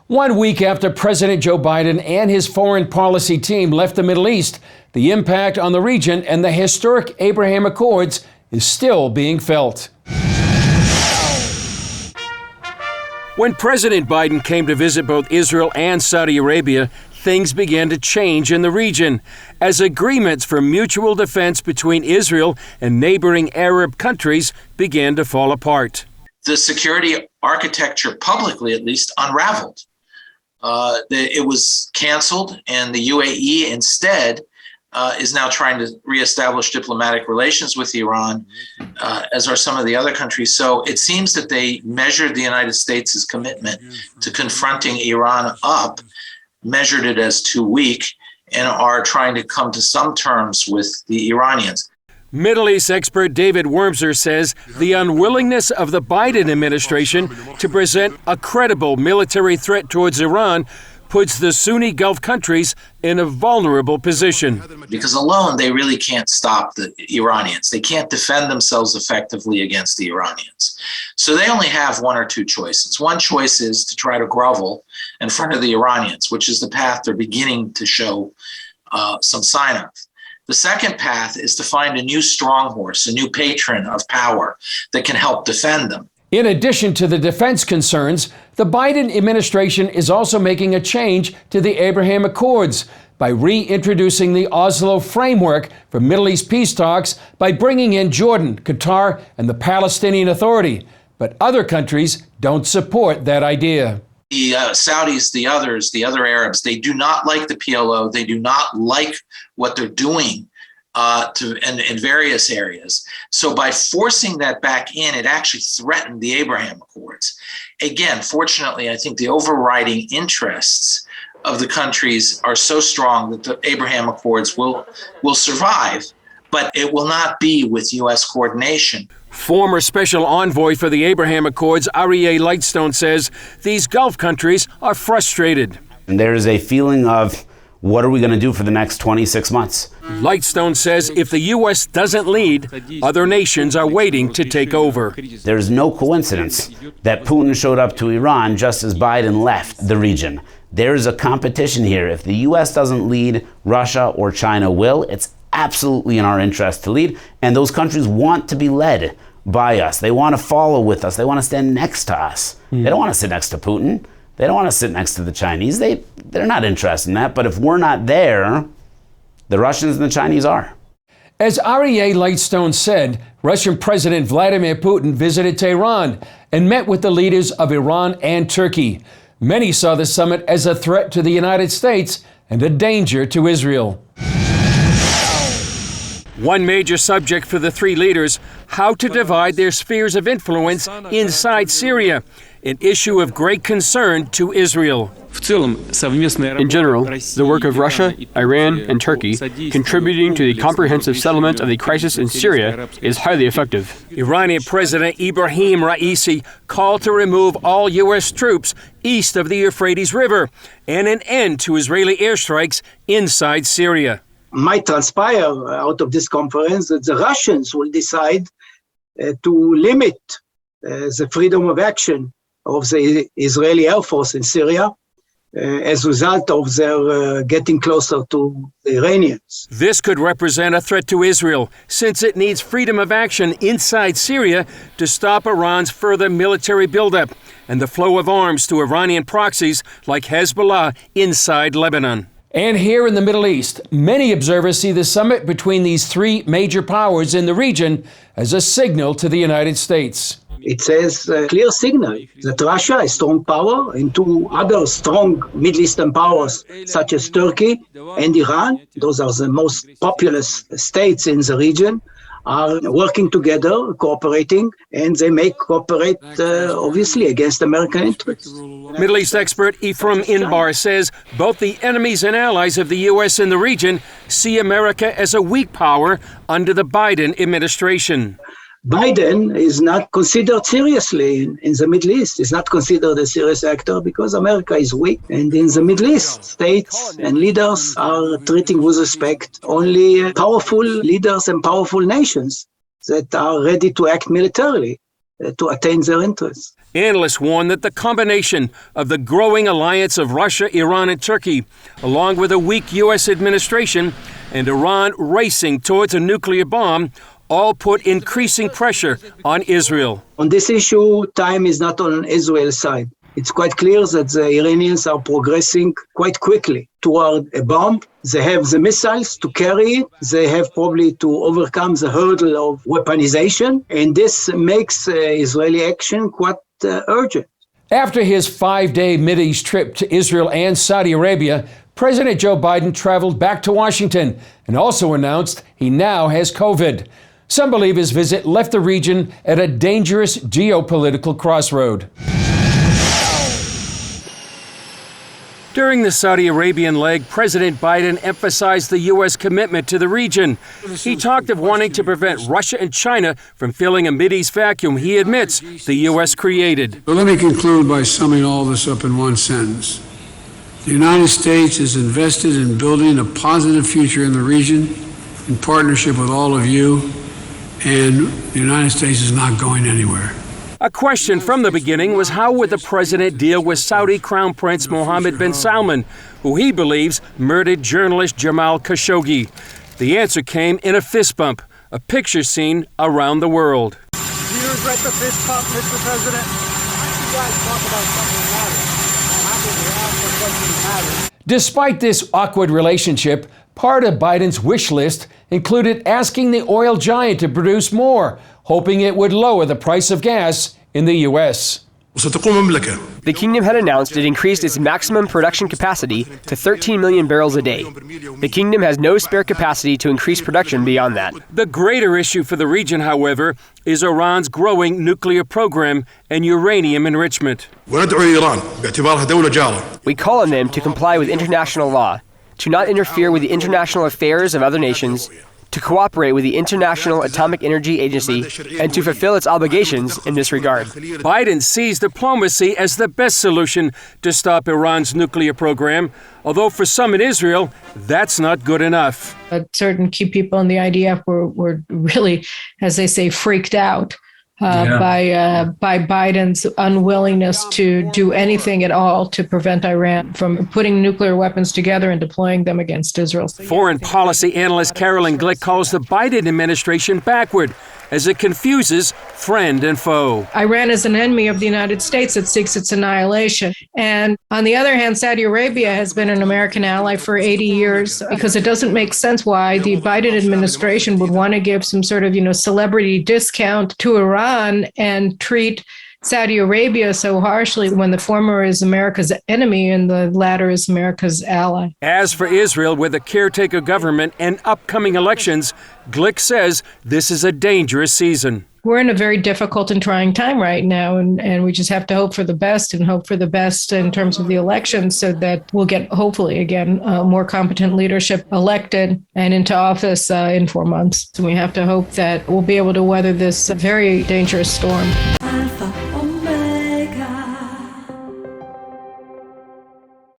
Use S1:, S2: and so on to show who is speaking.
S1: 1 week after President Joe Biden and his foreign policy team left the Middle East, the impact on the region and the historic Abraham Accords is still being felt. When President Biden came to visit both Israel and Saudi Arabia, things began to change in the region as agreements for mutual defense between Israel and neighboring Arab countries began to fall apart.
S2: The security architecture, publicly at least, unraveled. It was canceled, and the UAE instead is now trying to reestablish diplomatic relations with Iran, as are some of the other countries. So it seems that they measured the United States' commitment to confronting Iran up, measured it as too weak, and are trying to come to some terms with the Iranians.
S1: Middle East expert David Wormser says the unwillingness of the Biden administration to present a credible military threat towards Iran puts the Sunni Gulf countries in a vulnerable position.
S2: Because alone, they really can't stop the Iranians. They can't defend themselves effectively against the Iranians. So they only have one or two choices. One choice is to try to grovel in front of the Iranians, which is the path they're beginning to show some sign of. The second path is to find a new strong horse, a new patron of power that can help defend them.
S1: In addition to the defense concerns, the Biden administration is also making a change to the Abraham Accords by reintroducing the Oslo framework for Middle East peace talks by bringing in Jordan, Qatar, and the Palestinian Authority. But other countries don't support that idea.
S2: The Saudis, the other Arabs, they do not like the PLO. They do not like what they're doing in various areas. So by forcing that back in, it actually threatened the Abraham Accords. Again, fortunately, I think the overriding interests of the countries are so strong that the Abraham Accords will survive, but it will not be with U.S. coordination.
S1: Former Special Envoy for the Abraham Accords, Aryeh Lightstone, says these Gulf countries are frustrated.
S3: And there is a feeling of, what are we going to do for the next 26 months?
S1: Lightstone says if the U.S. doesn't lead, other nations are waiting to take over.
S3: There's no coincidence that Putin showed up to Iran just as Biden left the region. There's a competition here. If the U.S. doesn't lead, Russia or China will. It's absolutely in our interest to lead. And those countries want to be led by us. They want to follow with us. They want to stand next to us. They don't want to sit next to Putin. They don't want to sit next to the Chinese. They're not interested in that. But if we're not there, the Russians and the Chinese are.
S1: As Aryeh Lightstone said, Russian President Vladimir Putin visited Tehran and met with the leaders of Iran and Turkey. Many saw the summit as a threat to the United States and a danger to Israel. One major subject for the three leaders, how to divide their spheres of influence inside Syria, an issue of great concern to Israel.
S4: In general, the work of Russia, Iran, and Turkey contributing to the comprehensive settlement of the crisis in Syria is highly effective.
S1: Iranian President Ibrahim Raisi called to remove all U.S. troops east of the Euphrates River and an end to Israeli airstrikes inside Syria.
S5: Might transpire out of this conference that the Russians will decide to limit the freedom of action of the Israeli Air Force in Syria as a result of their getting closer to the Iranians.
S1: This could represent a threat to Israel, since it needs freedom of action inside Syria to stop Iran's further military buildup and the flow of arms to Iranian proxies like Hezbollah inside Lebanon. And here in the Middle East, many observers see the summit between these three major powers in the region as a signal to the United States.
S5: It says a clear signal that Russia, a strong power, and two other strong Middle Eastern powers such as Turkey and Iran, those are the most populous states in the region, are working together, cooperating, and they may cooperate, obviously, against American interests.
S1: Middle East expert Ephraim Inbar says both the enemies and allies of the U.S. in the region see America as a weak power under the Biden administration.
S5: Biden is not considered seriously in the Middle East. He's not considered a serious actor because America is weak. And in the Middle East, states and leaders are treating with respect only powerful leaders and powerful nations that are ready to act militarily. to attain their interests.
S1: Analysts warn that the combination of the growing alliance of Russia, Iran, and Turkey, along with a weak U.S. administration and Iran racing towards a nuclear bomb, all put increasing pressure on Israel.
S5: On this issue, time is not on Israel's side. It's quite clear that the Iranians are progressing quite quickly toward a bomb. They have the missiles to carry it. They have probably to overcome the hurdle of weaponization. And this makes Israeli action quite urgent.
S1: After his 5-day Mideast trip to Israel and Saudi Arabia, President Joe Biden traveled back to Washington and also announced he now has COVID. Some believe his visit left the region at a dangerous geopolitical crossroad. During the Saudi Arabian leg, President Biden emphasized the U.S. commitment to the region. He talked of wanting to prevent Russia and China from filling a Mideast vacuum he admits the U.S. created.
S6: But let me conclude by summing all this up in one sentence. The United States is invested in building a positive future in the region in partnership with all of you, and the United States is not going anywhere.
S1: A question from the beginning was how would the president deal with Saudi Crown Prince Mohammed bin Salman, who he believes murdered journalist Jamal Khashoggi. The answer came in a fist bump, a picture seen around the world.
S7: Do you regret the fist bump, Mr. President? Why don't you guys talk about something that matters?
S1: Despite this awkward relationship, part of Biden's wish list included asking the oil giant to produce more, hoping it would lower the price of gas in the U.S.
S4: The kingdom had announced it increased its maximum production capacity to 13 million barrels a day. The kingdom has no spare capacity to increase production beyond that.
S1: The greater issue for the region, however, is Iran's growing nuclear program and uranium enrichment.
S4: We call on them to comply with international law, to not interfere with the international affairs of other nations, to cooperate with the International Atomic Energy Agency, and to fulfill its obligations in this regard.
S1: Biden sees diplomacy as the best solution to stop Iran's nuclear program, although for some in Israel, that's not good enough.
S8: Certain key people in the IDF were really, as they say, freaked out by Biden's unwillingness to do anything at all to prevent Iran from putting nuclear weapons together and deploying them against Israel.
S1: Foreign policy analyst Carolyn Glick calls the Biden administration backward as it confuses friend and foe.
S8: Iran is an enemy of the United States that seeks its annihilation. And on the other hand, Saudi Arabia has been an American ally for 80 years because it doesn't make sense why the Biden administration would want to give some sort of, celebrity discount to Iran and treat Saudi Arabia so harshly when the former is America's enemy and the latter is America's ally.
S1: As for Israel, with a caretaker government and upcoming elections, Glick says this is a dangerous season.
S8: We're in a very difficult and trying time right now, and we just have to hope for the best and hope for the best in terms of the elections so that we'll get, hopefully, again, more competent leadership elected and into office in 4 months. So we have to hope that we'll be able to weather this very dangerous storm.
S9: Alpha.